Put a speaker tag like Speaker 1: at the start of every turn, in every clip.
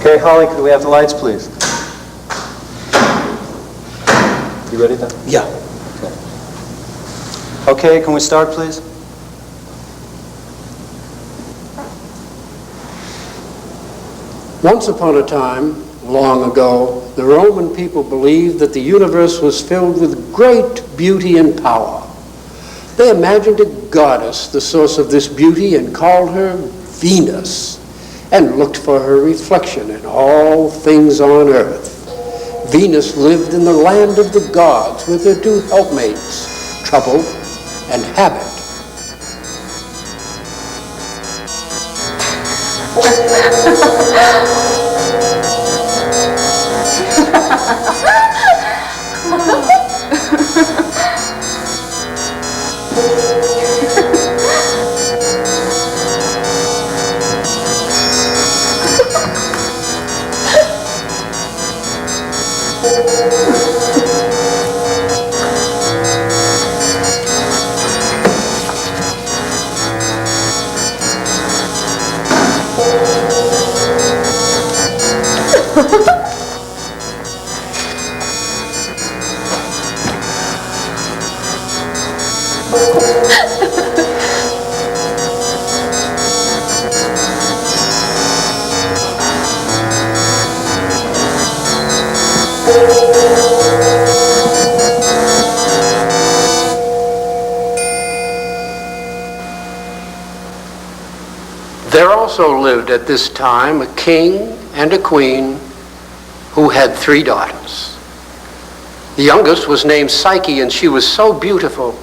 Speaker 1: Okay, Holly, could we have the lights, please? You ready then?
Speaker 2: Yeah.
Speaker 1: Okay, can we start, please?
Speaker 2: Once upon a time, long ago, the Roman people believed that the universe was filled with great beauty and power. They imagined a goddess, the source of this beauty, and called her Venus, and looked for her reflection in all things on earth. Venus lived in the land of the gods with her two helpmates, Trouble and Habit. There also lived at this time a king and a queen who had 3 daughters. The youngest was named Psyche, and she was so beautiful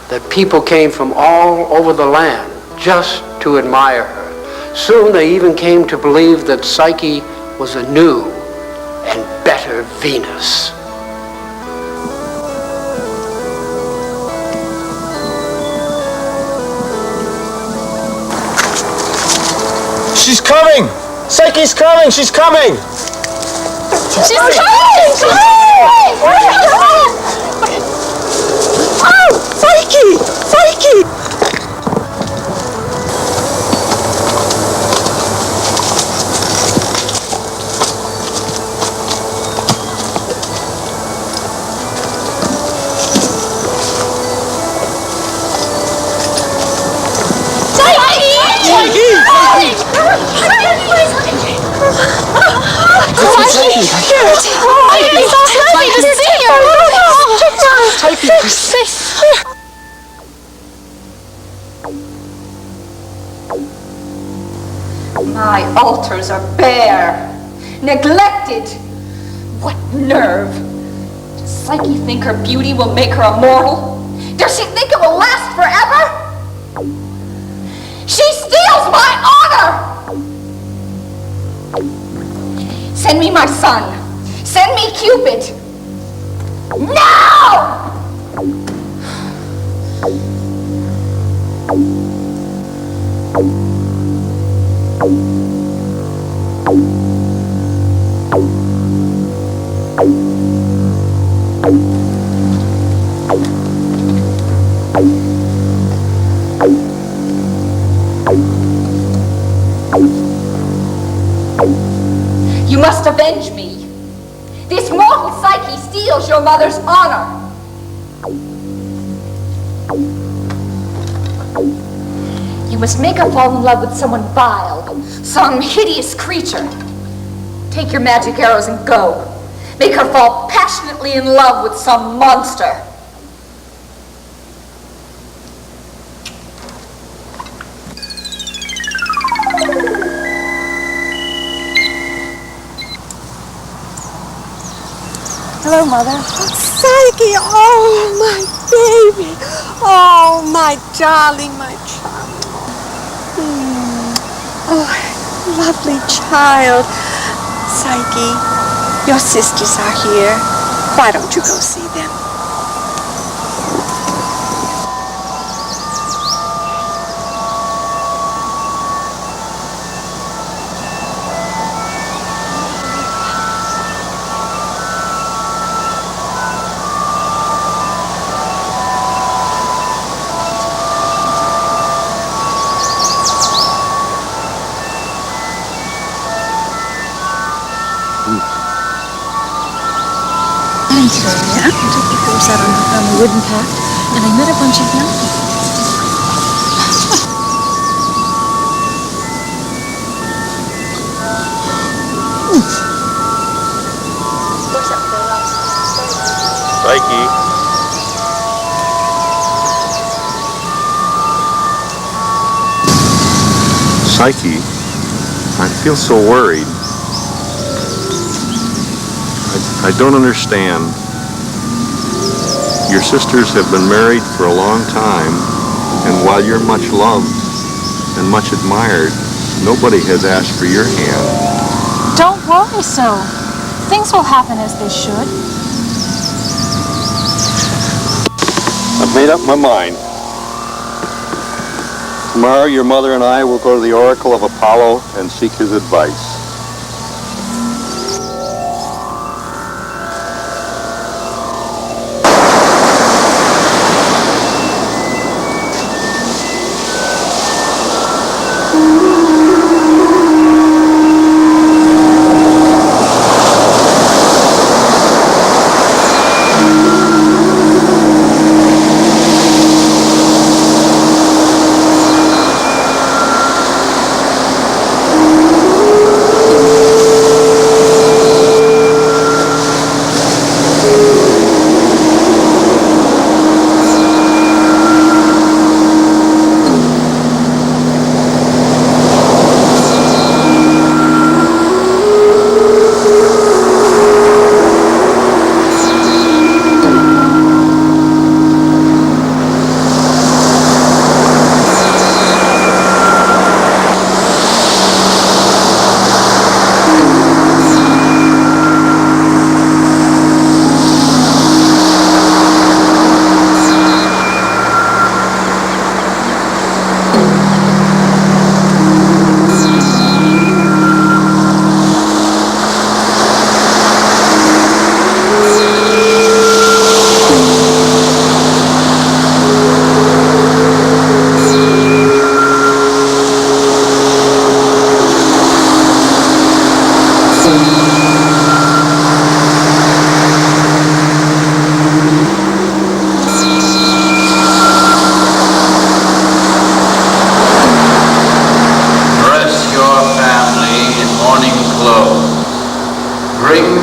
Speaker 2: that people came from all over the land just to admire her. Soon they even came to believe that Psyche was a new and better Venus.
Speaker 3: She's coming! Psyche's coming! She's coming!
Speaker 4: She's coming! She's coming! Oh, Psyche! Psyche!
Speaker 5: My altars are bare, neglected. What nerve! Does Psyche think her beauty will make her immortal? Does she think it will last forever? She steals my honor! Send me my son. Send me Cupid. Now! You must avenge me. This mortal Psyche steals your mother's honor. You must make her fall in love with someone vile, some hideous creature. Take your magic arrows and go. Make her fall passionately in love with some monster.
Speaker 6: Hello, Mother. Psyche, oh, my baby. Oh, my darling, my child. Oh, lovely child. Psyche, your sisters are here. Why don't you go see them?
Speaker 7: fine today. Yeah? I took the course out on the wooden path, and I met a bunch of young people.
Speaker 3: Psyche. Psyche, I feel so worried. I don't understand. Your sisters have been married for a long time, and while you're much loved and much admired, nobody has asked for your hand.
Speaker 7: Don't worry so. Things will happen as they should.
Speaker 3: I've made up my mind. Tomorrow your mother and I will go to the Oracle of Apollo and seek his advice.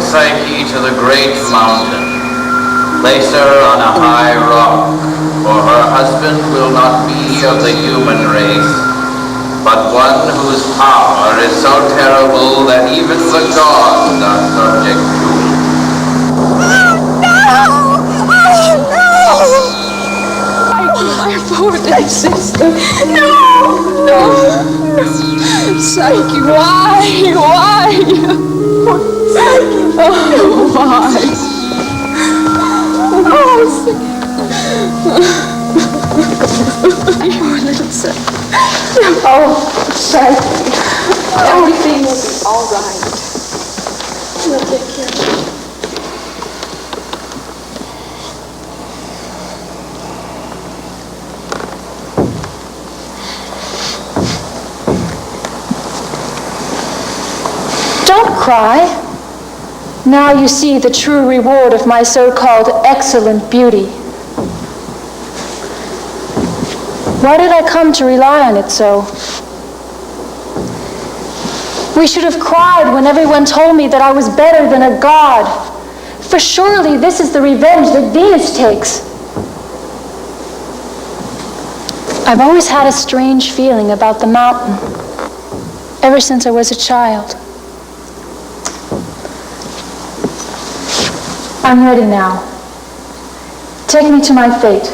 Speaker 8: Psyche to the great mountain. Place her on a high rock, for her husband will not be of the human race, but one whose power is so terrible that even the gods are subject to it.
Speaker 4: My poor dead sister. No. Psyche, why? Oh, why? Poor little son. Oh, Psyche. Everything will be all right. We'll take care of it.
Speaker 7: Don't cry. Now you see the true reward of my so-called excellent beauty. Why did I come to rely on it so? We should have cried when everyone told me that I was better than a god. For surely this is the revenge that Venus takes. I've always had a strange feeling about the mountain, ever since I was a child. I'm ready now. Take me to my fate.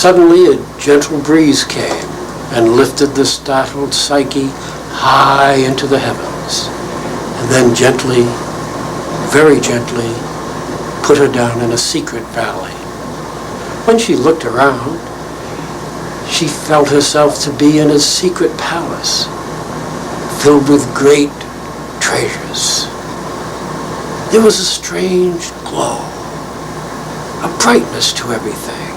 Speaker 2: Suddenly a gentle breeze came and lifted the startled Psyche high into the heavens, and then gently, very gently, put her down in a secret valley. When she looked around, she felt herself to be in a secret palace filled with great treasures. There was a strange glow, a brightness to everything,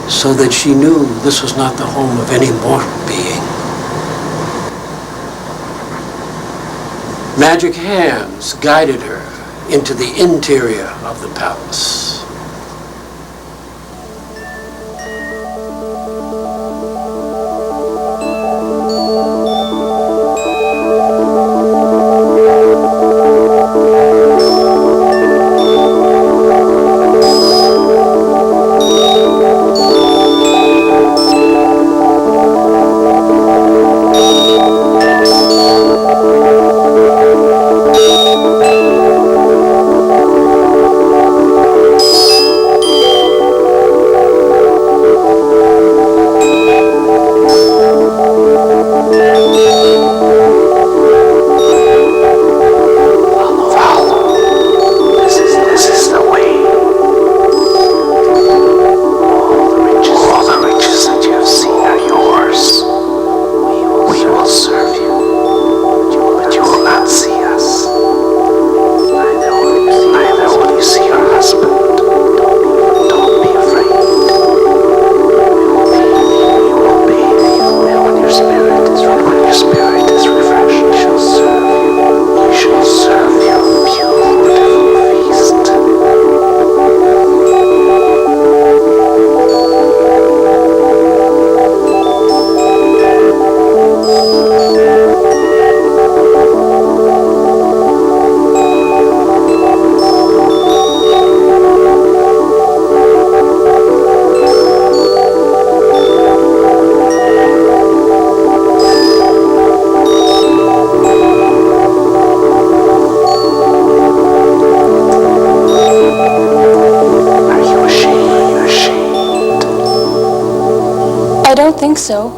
Speaker 2: so that she knew this was not the home of any mortal being. Magic hands guided her into the interior of the palace.
Speaker 7: So,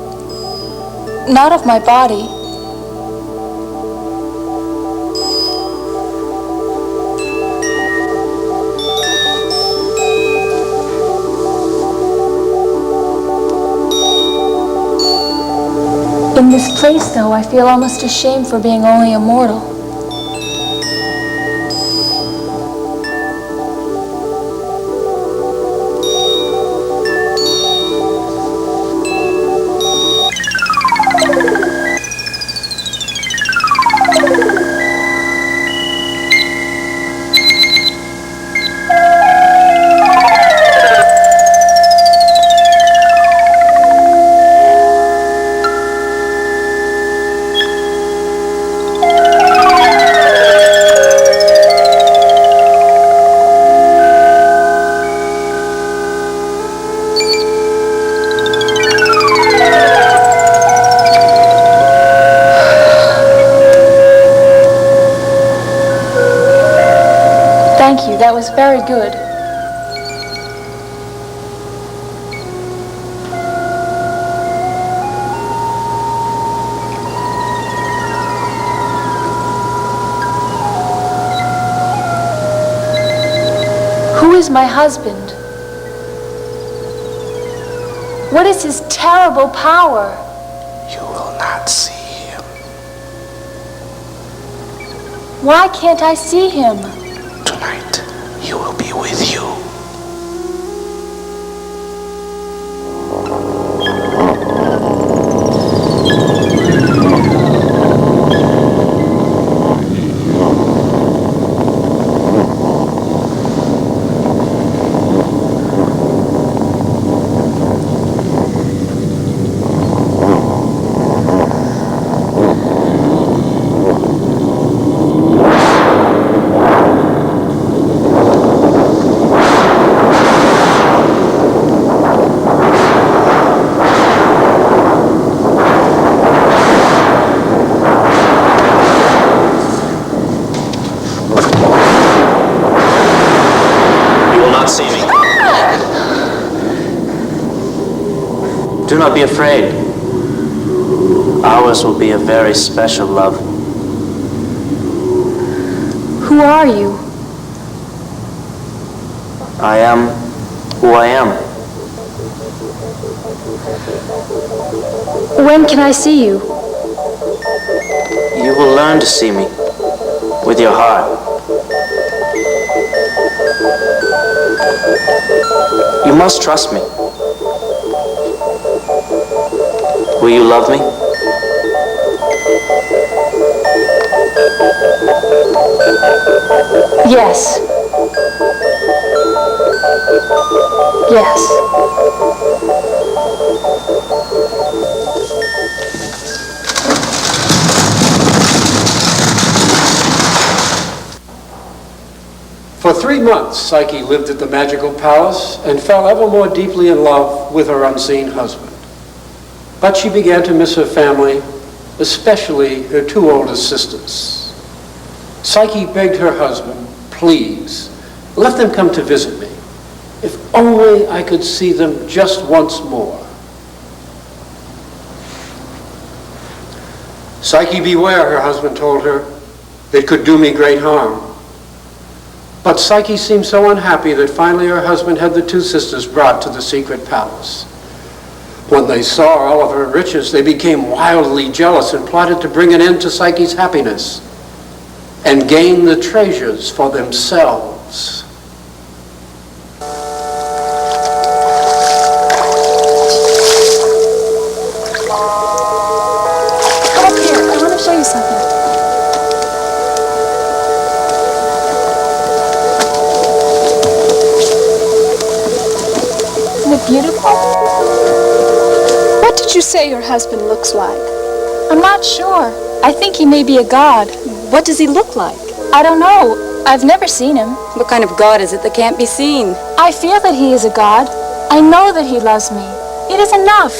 Speaker 7: not of my body. In this place, though, I feel almost ashamed for being only a mortal. That was very good. Who is my husband? What is his terrible power?
Speaker 9: You will not see him.
Speaker 7: Why can't I see him?
Speaker 9: Tonight, he will be with you.
Speaker 10: Do not be afraid. Ours will be a very special love.
Speaker 7: Who are you?
Speaker 10: I am who I am.
Speaker 7: When can I see you?
Speaker 10: You will learn to see me with your heart. You must trust me. Will you love me?
Speaker 7: Yes. Yes.
Speaker 2: For 3 months, Psyche lived at the magical palace and fell ever more deeply in love with her unseen husband. But she began to miss her family, especially her 2 oldest sisters. Psyche begged her husband, please, let them come to visit me. If only I could see them just once more. Psyche, beware, her husband told her. They could do me great harm. But Psyche seemed so unhappy that finally her husband had the 2 sisters brought to the secret palace. When they saw all of her riches, they became wildly jealous and plotted to bring an end to Psyche's happiness and gain the treasures for themselves.
Speaker 7: Come up here. I want to show you something. Isn't it beautiful?
Speaker 4: What did you say your husband looks like?
Speaker 7: I'm not sure. I think he may be a god.
Speaker 11: What does he look like?
Speaker 7: I don't know. I've never seen him.
Speaker 11: What kind of god is it that can't be seen?
Speaker 7: I feel that he is a god. I know that he loves me. It is enough.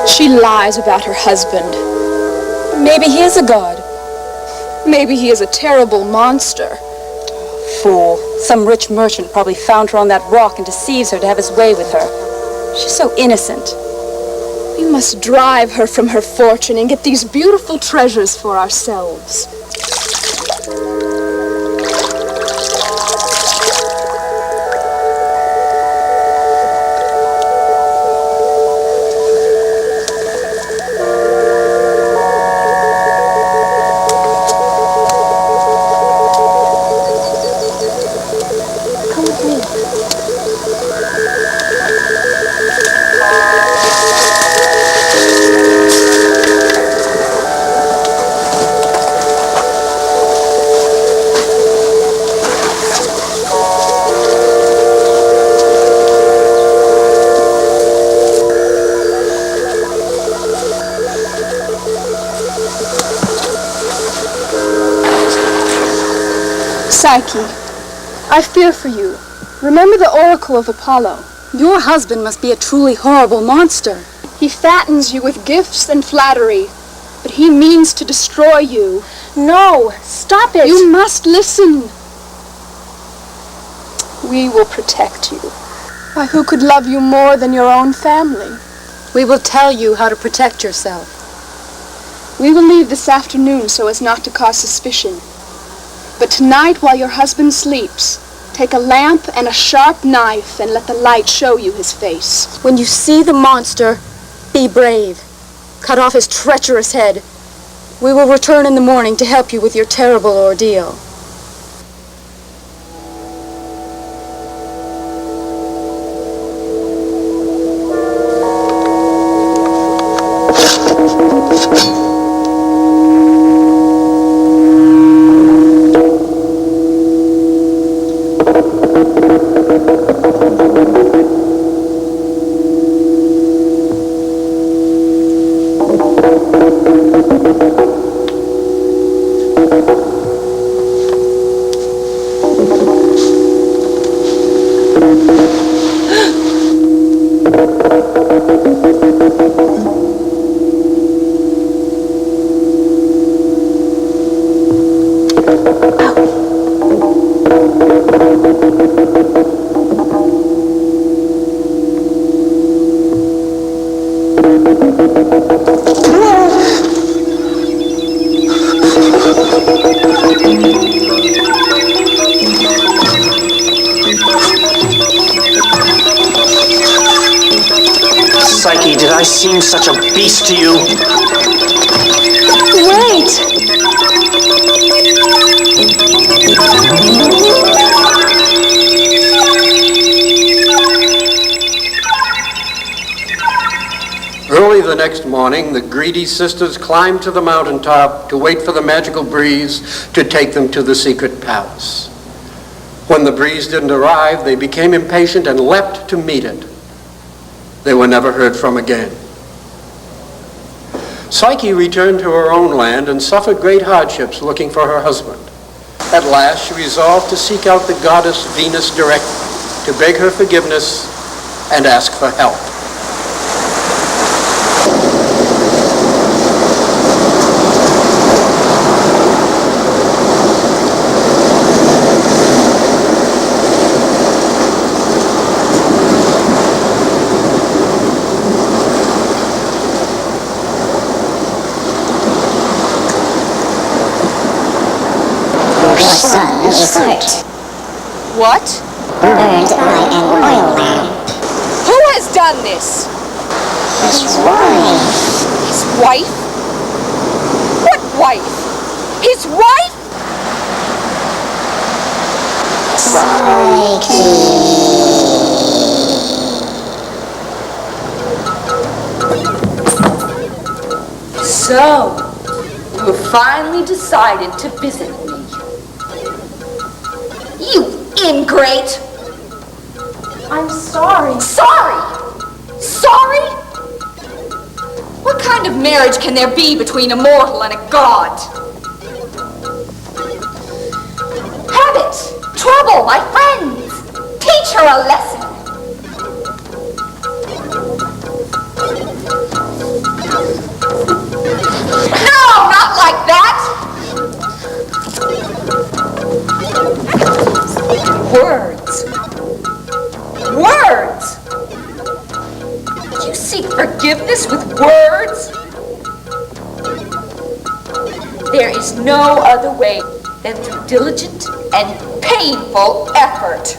Speaker 4: She lies about her husband.
Speaker 11: Maybe he is a god.
Speaker 4: Maybe he is a terrible monster.
Speaker 11: Fool. Some rich merchant probably found her on that rock and deceives her to have his way with her. She's so innocent.
Speaker 4: We must drive her from her fortune and get these beautiful treasures for ourselves. Psyche, I fear for you. Remember the oracle of Apollo.
Speaker 11: Your husband must be a truly horrible monster.
Speaker 4: He fattens you with gifts and flattery, but he means to destroy you.
Speaker 7: No, stop it.
Speaker 4: You must listen. We will protect you. Why, who could love you more than your own family?
Speaker 11: We will tell you how to protect yourself.
Speaker 4: We will leave this afternoon so as not to cause suspicion. But tonight, while your husband sleeps, take a lamp and a sharp knife and let the light show you his face.
Speaker 11: When you see the monster, be brave. Cut off his treacherous head. We will return in the morning to help you with your terrible ordeal.
Speaker 10: Psyche, did I seem such a beast to you?
Speaker 7: Wait!
Speaker 2: Early the next morning, the greedy sisters climbed to the mountaintop to wait for the magical breeze to take them to the secret palace. When the breeze didn't arrive, they became impatient and leapt to meet it. They were never heard from again. Psyche returned to her own land and suffered great hardships looking for her husband. At last, she resolved to seek out the goddess Venus directly, to beg her forgiveness and ask for help.
Speaker 5: What?
Speaker 12: Burned by an oil lamp.
Speaker 5: Who has done this?
Speaker 12: His wife.
Speaker 5: His wife? What wife? His wife? So, you have finally decided to visit me. You ingrate!
Speaker 7: I'm sorry.
Speaker 5: Sorry? Sorry? What kind of marriage can there be between a mortal and a god? Habit! Trouble, my friends! Teach her a lesson! No, not like that! Words. Words! You seek forgiveness with words? There is no other way than through diligent and painful effort.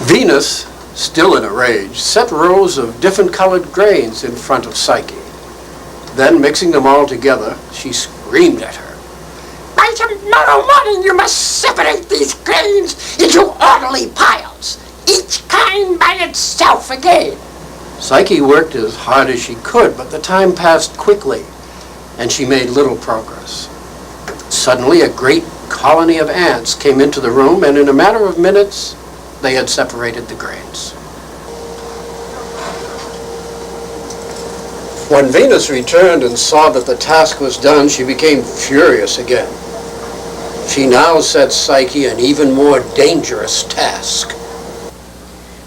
Speaker 2: Venus, still in a rage, set rows of different colored grains in front of Psyche. Then, mixing them all together, she screamed at her.
Speaker 13: By tomorrow morning, you must separate these grains into orderly piles, each kind by itself again.
Speaker 2: Psyche worked as hard as she could, but the time passed quickly, and she made little progress. Suddenly, a great colony of ants came into the room, and in a matter of minutes, they had separated the grains. When Venus returned and saw that the task was done, she became furious again. She now set Psyche an even more dangerous task.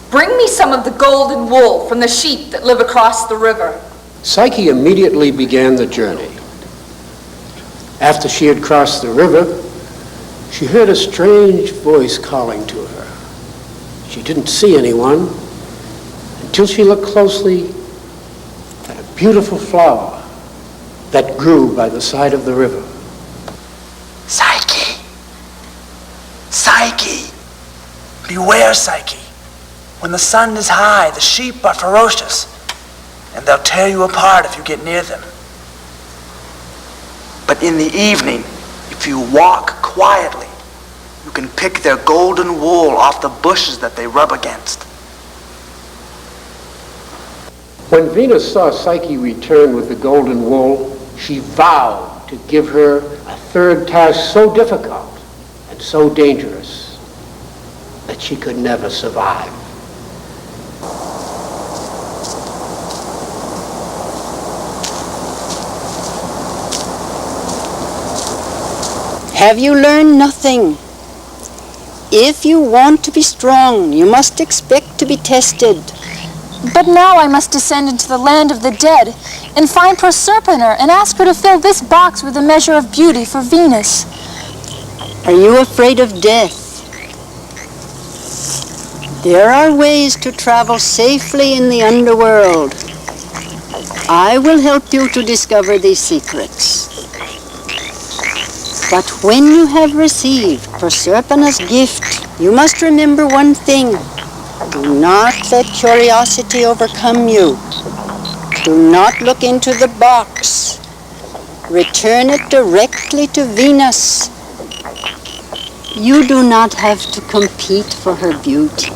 Speaker 5: Bring me some of the golden wool from the sheep that live across the river.
Speaker 2: Psyche immediately began the journey. After she had crossed the river, she heard a strange voice calling to her. She didn't see anyone until she looked closely at a beautiful flower that grew by the side of the river.
Speaker 14: Psyche! Psyche! Beware, Psyche. When the sun is high, the sheep are ferocious, and they'll tear you apart if you get near them. But in the evening, if you walk quietly, you can pick their golden wool off the bushes that they rub against.
Speaker 2: When Venus saw Psyche return with the golden wool, she vowed to give her a third task so difficult and so dangerous that she could never survive.
Speaker 15: Have you learned nothing? If you want to be strong, you must expect to be tested.
Speaker 7: But now I must descend into the land of the dead and find Prosperina and ask her to fill this box with a measure of beauty for Venus.
Speaker 15: Are you afraid of death? There are ways to travel safely in the underworld. I will help you to discover these secrets. But when you have received Prosperina's gift, you must remember one thing. Do not let curiosity overcome you. Do not look into the box. Return it directly to Venus. You do not have to compete for her beauty.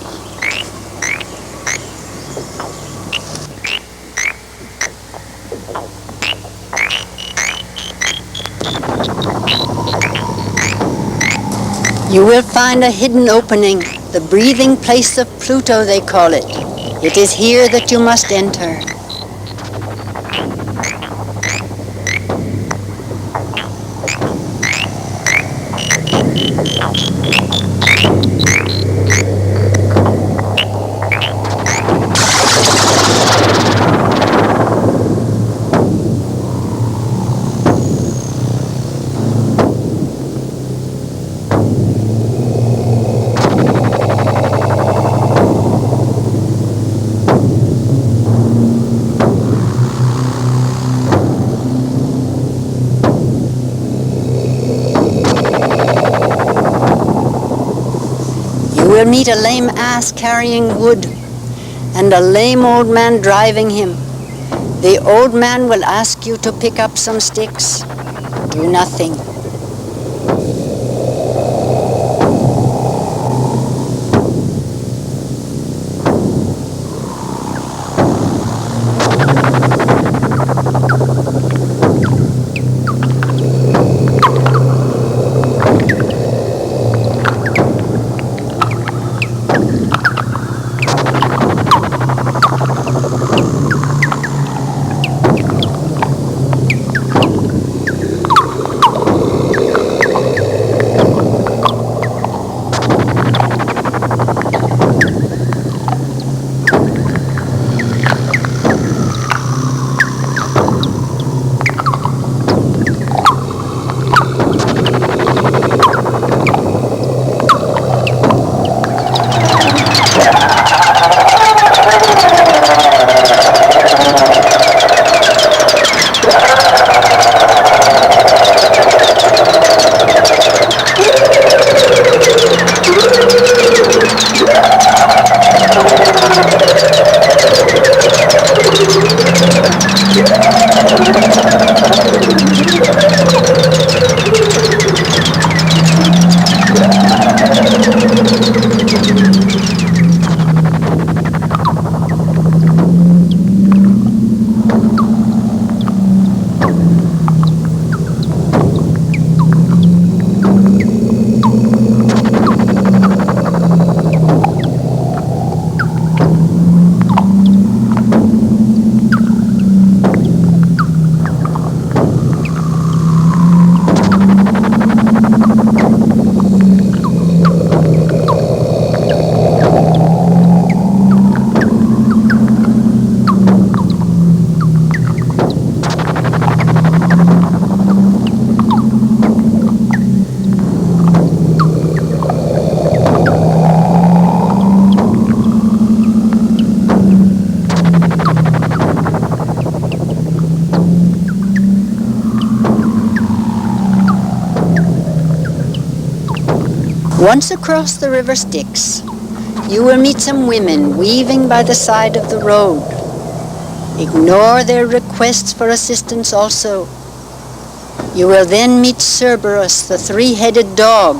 Speaker 15: You will find a hidden opening, the breathing place of Pluto, they call it. It is here that you must enter. You will meet a lame ass carrying wood and a lame old man driving him. The old man will ask you to pick up some sticks. Do nothing. Once across the river Styx, you will meet some women weaving by the side of the road. Ignore their requests for assistance also. You will then meet Cerberus, the three-headed dog.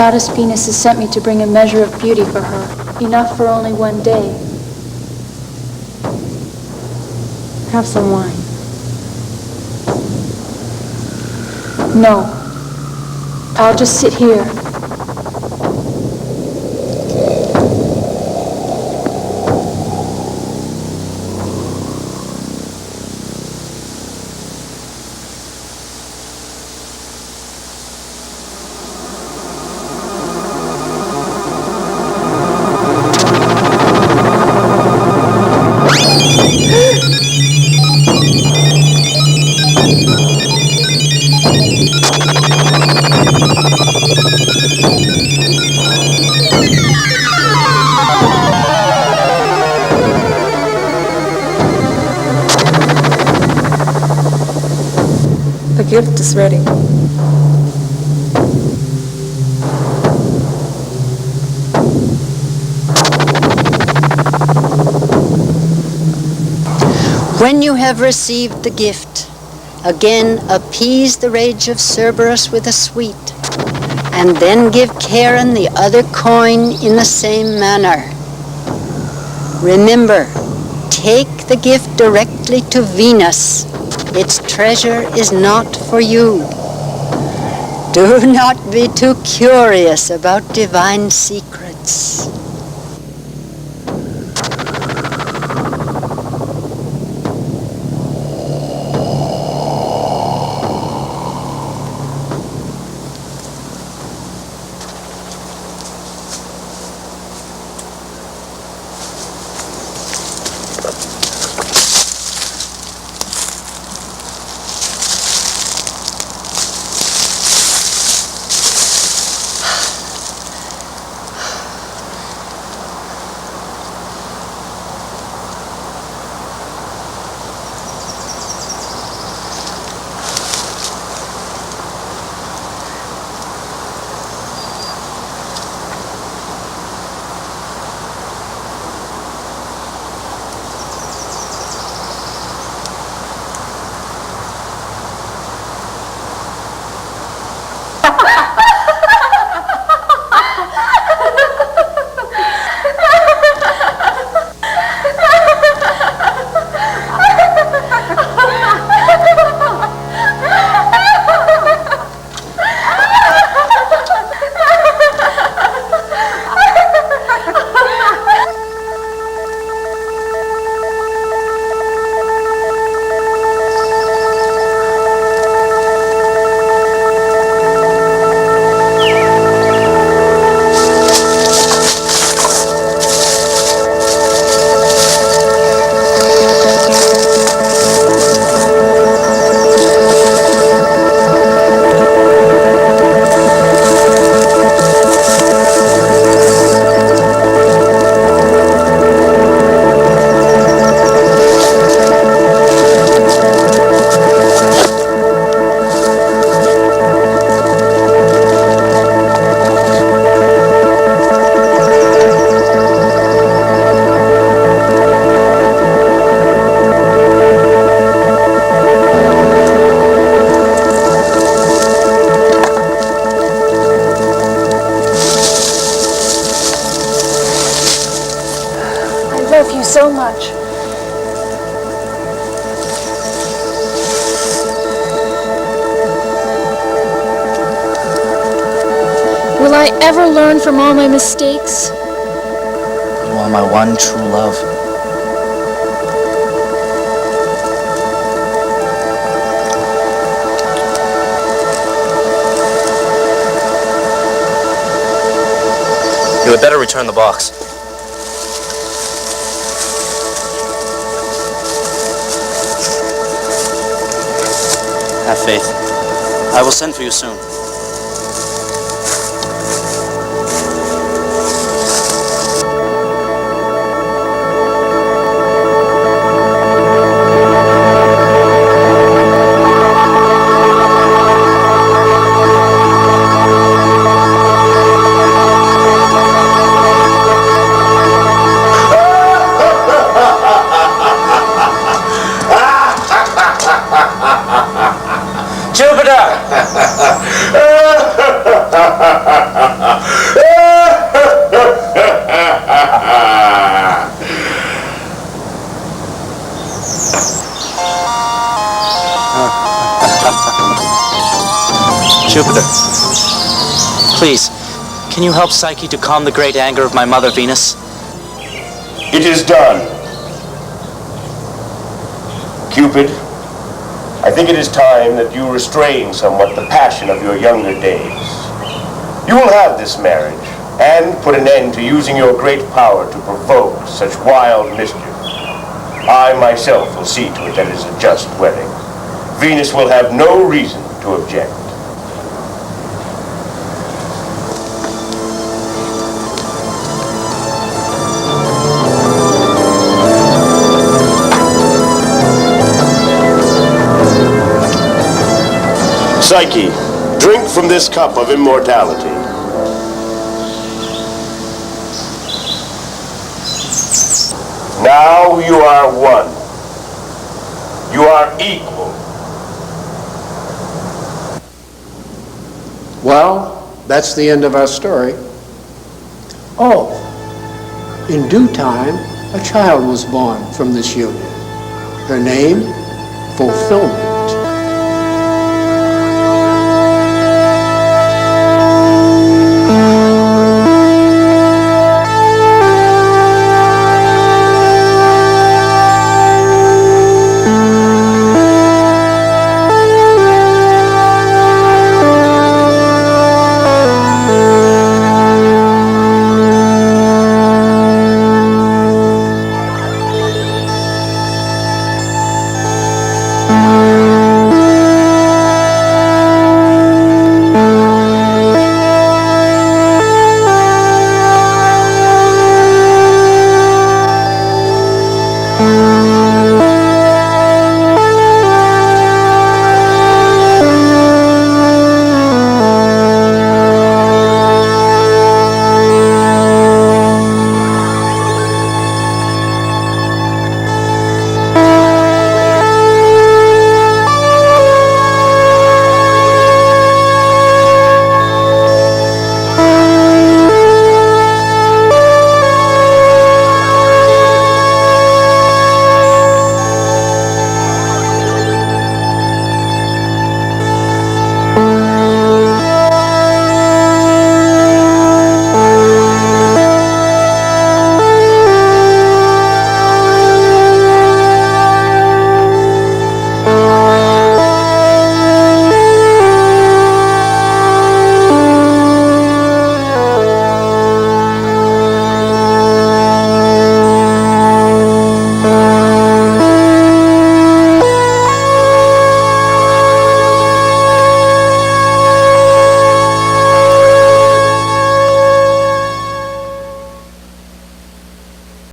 Speaker 7: goddess Venus has sent me to bring a measure of beauty for her, enough for only one day. Have some wine. No. I'll just sit here.
Speaker 11: The gift is ready.
Speaker 15: When you have received the gift, again appease the rage of Cerberus with a sweet, and then give Charon the other coin in the same manner. Remember, take the gift directly to Venus. Its treasure is not for you. Do not be too curious about divine secrets.
Speaker 7: So much. Will I ever learn from all my mistakes?
Speaker 10: You are my one true love. You had better return the box. Have faith. I will send for you soon. Jupiter, please, can you help Psyche to calm the great anger of my mother Venus?
Speaker 16: It is done. Cupid, I think it is time that you restrain somewhat the passion of your younger days. You will have this marriage, and put an end to using your great power to provoke such wild mischief. I myself will see to it that it is a just wedding. Venus will have no reason to object. Psyche, drink from this cup of immortality. Now you are one. You are equal.
Speaker 2: Well, that's the end of our story. Oh, in due time, a child was born from this union. Her name, Fulfillment.